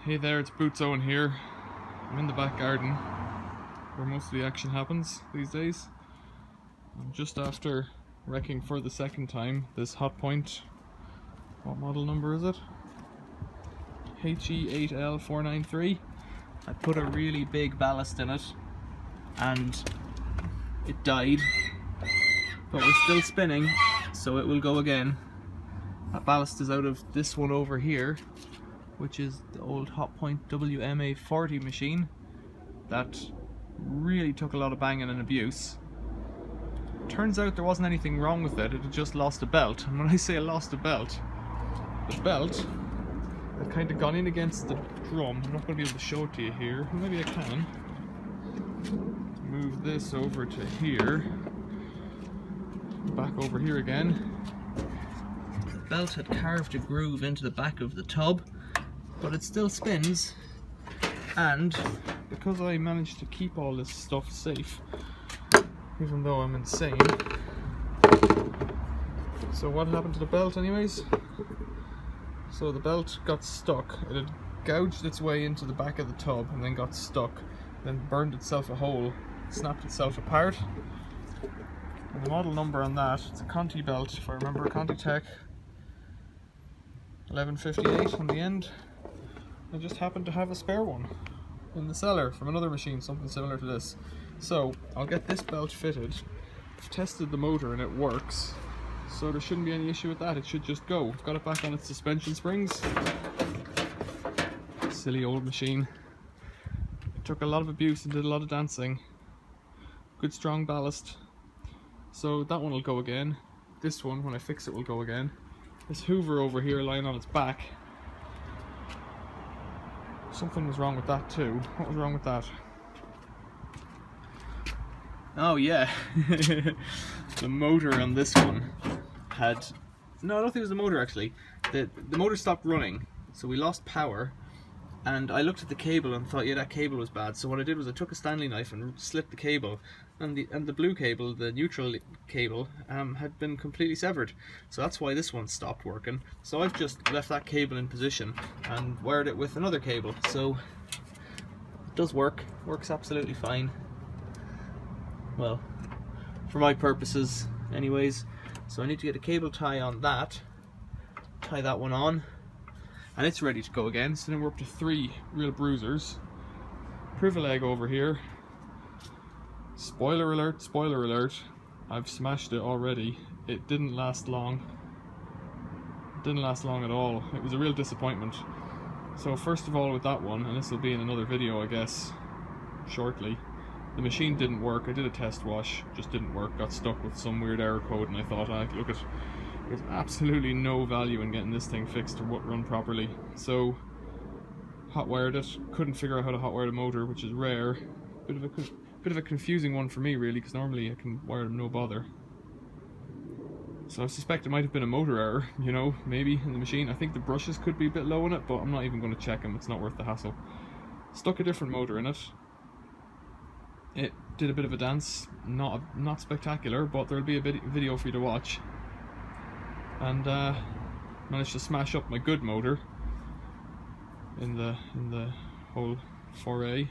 Hey there, it's Bootsowen here. I'm in the back garden where most of the action happens these days. I'm just after wrecking for the second time this Hotpoint. What model number is it? HE8L493. I put a really big ballast in it and it died, but we're still spinning, so it will go again. That ballast is out of this one over here, which is the old Hotpoint WMA40 machine that really took a lot of banging and abuse. Turns out there wasn't anything wrong with it, it had just lost a belt. And when I say it lost a belt, the belt had kind of gone in against the drum. I'm not going to be able to show it to you here, maybe I can. Move this over to here, back over here again. The belt had carved a groove into the back of the tub, but it still spins, and because I managed to keep all this stuff safe, even though I'm insane. So what happened to the belt anyways? So the belt got stuck. It had gouged its way into the back of the tub and then got stuck, then burned itself a hole, snapped itself apart. And the model number on that, it's a Conti belt, if I remember, a Conti Tech 1158 on the end. I just happened to have a spare one in the cellar from another machine, something similar to this. So I'll get this belt fitted. I've tested the motor and it works, so there shouldn't be any issue with that. It should just go. I've got it back on its suspension springs. Silly old machine. It took a lot of abuse and did a lot of dancing. Good strong ballast. So that one will go again. This one, when I fix it, will go again. This Hoover over here lying on its back, something was wrong with that too. What was wrong with that? Oh yeah, the motor on this one had... No, I don't think it was the motor actually. The motor stopped running, so we lost power. And I looked at the cable and thought, yeah, that cable was bad. So what I did was I took a Stanley knife and slit the cable, and the blue cable, the neutral cable, had been completely severed. So that's why this one stopped working. So I've just left that cable in position and wired it with another cable. So it does work. Works absolutely fine. Well, for my purposes, anyways. So I need to get a cable tie on that. Tie that one on. And it's ready to go again, so then we're up to 3 real bruisers. Privileg over here. Spoiler alert, I've smashed it already. It didn't last long. It didn't last long at all. It was a real disappointment. So first of all with that one, and this will be in another video I guess, shortly, the machine didn't work. I did a test wash, just didn't work, got stuck with some weird error code, and I thought, look at, there's absolutely no value in getting this thing fixed to run properly. So, hot wired it. Couldn't figure out how to hot wire the motor, which is rare. Bit of a confusing one for me, really, because normally I can wire them no bother. So I suspect it might have been a motor error, you know, maybe in the machine. I think the brushes could be a bit low in it, but I'm not even going to check them. It's not worth the hassle. Stuck a different motor in it. It did a bit of a dance. Not spectacular, but there'll be a video for you to watch. And managed to smash up my good motor in the whole foray.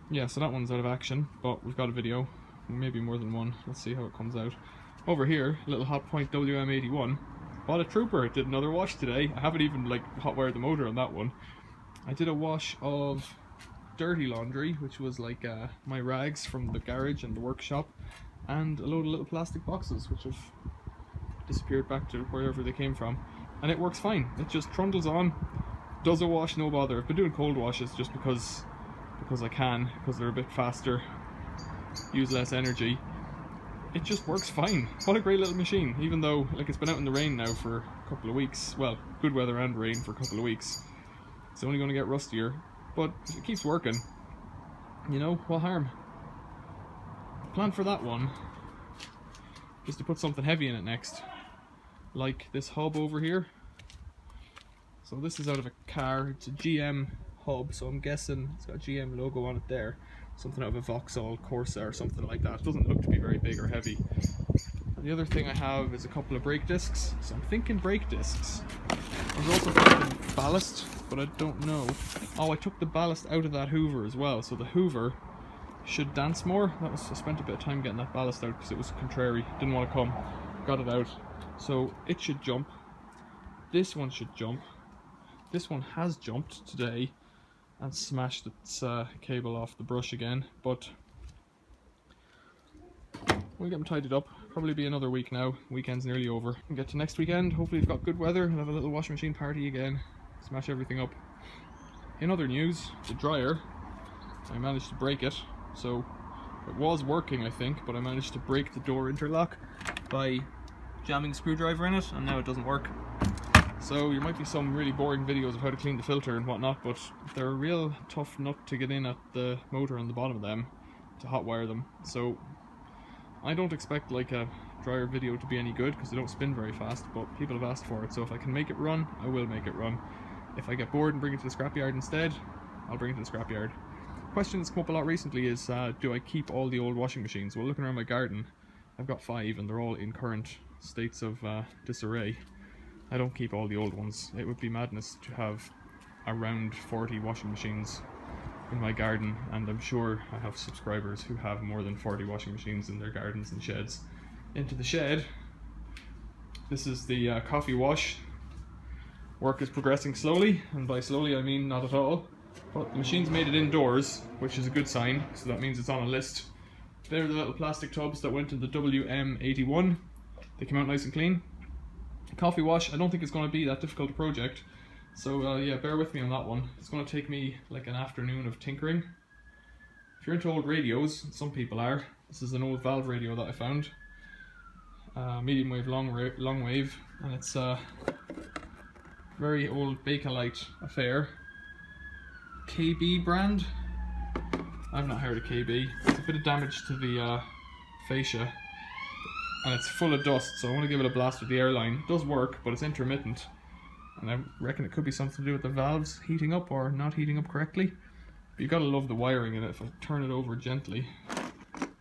Yeah, so that one's out of action, but we've got a video, maybe more than one. Let's see how it comes out. Over here, little Hotpoint WM81. What a trooper! It did another wash today. I haven't even hot wired the motor on that one. I did a wash of dirty laundry, which was my rags from the garage and the workshop, and a load of little plastic boxes, which have disappeared back to wherever they came from, and it works fine. It just trundles on, does a wash, no bother. I've been doing cold washes just because I can, because they're a bit faster, use less energy. It just works fine. What a great little machine, even though it's been out in the rain now for a couple of weeks. Well, good weather and rain for a couple of weeks. It's only going to get rustier, but it keeps working. You know, what harm? The plan for that one is to put something heavy in it next, like this hub over here. So this is out of a car. It's a GM hub, so I'm guessing it's got a GM logo on it there. Something out of a Vauxhall Corsa or something like that. It doesn't look to be very big or heavy. And the other thing I have is a couple of brake discs. So I'm thinking brake discs. I was also thinking ballast. but I don't know. Oh, I took the ballast out of that Hoover as well, so the Hoover should dance more. I spent a bit of time getting that ballast out because it was contrary, didn't want to come. Got it out, so it should jump. This one should jump. This one has jumped today and smashed its cable off the brush again, but we'll get them tidied up. Probably be another week now. Weekend's nearly over. We'll get to next weekend. Hopefully we've got good weather. We'll have a little washing machine party again. Smash everything up. In other news, the dryer, I managed to break it. So it was working, I think, but I managed to break the door interlock by jamming a screwdriver in it, and now it doesn't work. So there might be some really boring videos of how to clean the filter and whatnot, but they're a real tough nut to get in at the motor on the bottom of them to hotwire them. So I don't expect like a dryer video to be any good because they don't spin very fast, but people have asked for it, so if I can make it run, I will make it run. If I get bored and bring it to the scrapyard instead, I'll bring it to the scrapyard. Question that's come up a lot recently is, do I keep all the old washing machines? Well, looking around my garden, I've got 5 and they're all in current states of disarray. I don't keep all the old ones. It would be madness to have around 40 washing machines in my garden, and I'm sure I have subscribers who have more than 40 washing machines in their gardens and sheds. Into the shed, this is the coffee wash. Work is progressing slowly, and by slowly I mean not at all. But the machine's made it indoors, which is a good sign, so that means it's on a list. They're the little plastic tubs that went in the WM81. They came out nice and clean. Coffee wash, I don't think it's going to be that difficult a project, so yeah, bear with me on that one. It's going to take me like an afternoon of tinkering. If you're into old radios, some people are, this is an old valve radio that I found. Medium wave, long wave, and it's a very old Bakelite affair. KB brand. I've not heard of KB. It's a bit of damage to the fascia, and it's full of dust, so I want to give it a blast with the airline. It does work, but it's intermittent, and I reckon it could be something to do with the valves heating up or not heating up correctly. But you gotta love the wiring in it. If I turn it over gently,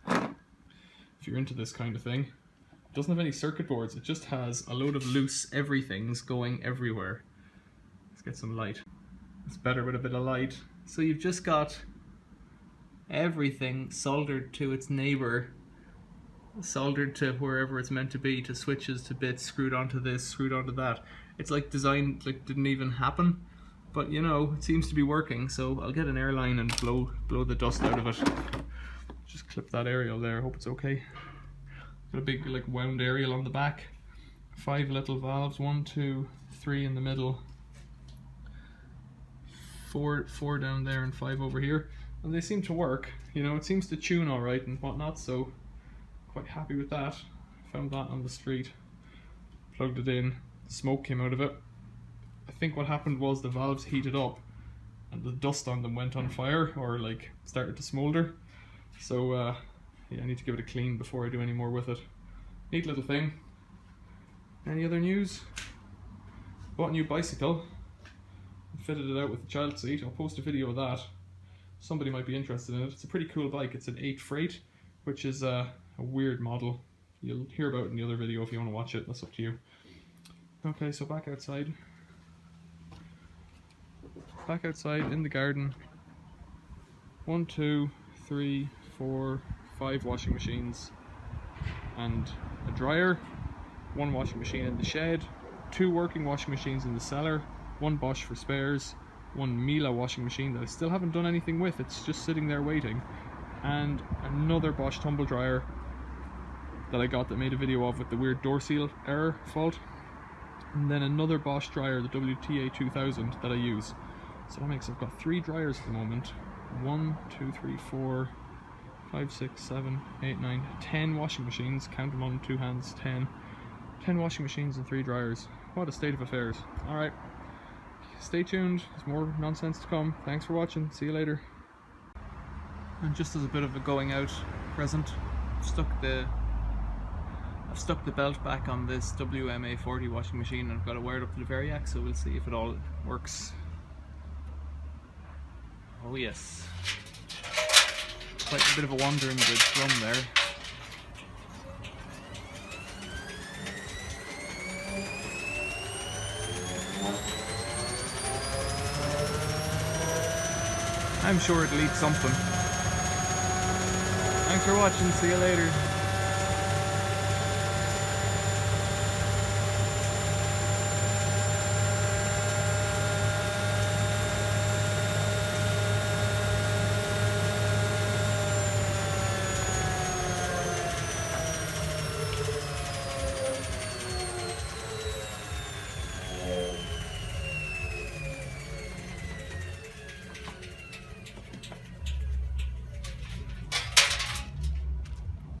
if you're into this kind of thing, it doesn't have any circuit boards, it just has a load of loose everythings going everywhere. Let's get some light. It's better with a bit of light. So you've just got everything soldered to its neighbor, soldered to wherever it's meant to be, to switches, to bits, screwed onto this, screwed onto that. It's like designed, like didn't even happen, but you know, it seems to be working, so I'll get an airline and blow the dust out of it. Just clip that aerial there, hope it's okay. Got a big like wound aerial on the back. 5 little valves, 1, 2, 3 in the middle. 4 down there and 5 over here, and they seem to work. You know, it seems to tune all right and whatnot, so quite happy with that. Found that on the street, plugged it in, smoke came out of it. I think what happened was the valves heated up and the dust on them went on fire, or like started to smolder. So yeah, I need to give it a clean before I do any more with it. Neat little thing. Any other news? Bought a new bicycle. Fitted it out with the child seat. I'll post a video of that. Somebody might be interested in it. It's a pretty cool bike. It's an 8 freight, which is a weird model. You'll hear about it in the other video if you want to watch it. That's up to you. Okay, so back outside. Back outside in the garden. 1, 2, 3, 4, 5 washing machines and a dryer. 1 washing machine in the shed. 2 working washing machines in the cellar. 1 Bosch for spares, 1 Miele washing machine that I still haven't done anything with, it's just sitting there waiting, and another Bosch tumble dryer that I got that made a video of with the weird door seal error fault, and then another Bosch dryer, the WTA 2000, that I use. So that makes, I've got 3 dryers at the moment. 1, 2, 3, 4, 5, 6, 7, 8, 9, 10 washing machines, count them on 2 hands, 10 washing machines and 3 dryers. What a state of affairs. Alright. Stay tuned, there's more nonsense to come. Thanks for watching, see you later. And just as a bit of a going out present, I've stuck the belt back on this WMA40 washing machine, and I've got it wired up to the Variac, so we'll see if it all works. Oh yes. Quite a bit of a wander in the drum there. I'm sure it'll eat something. Thanks for watching, see you later.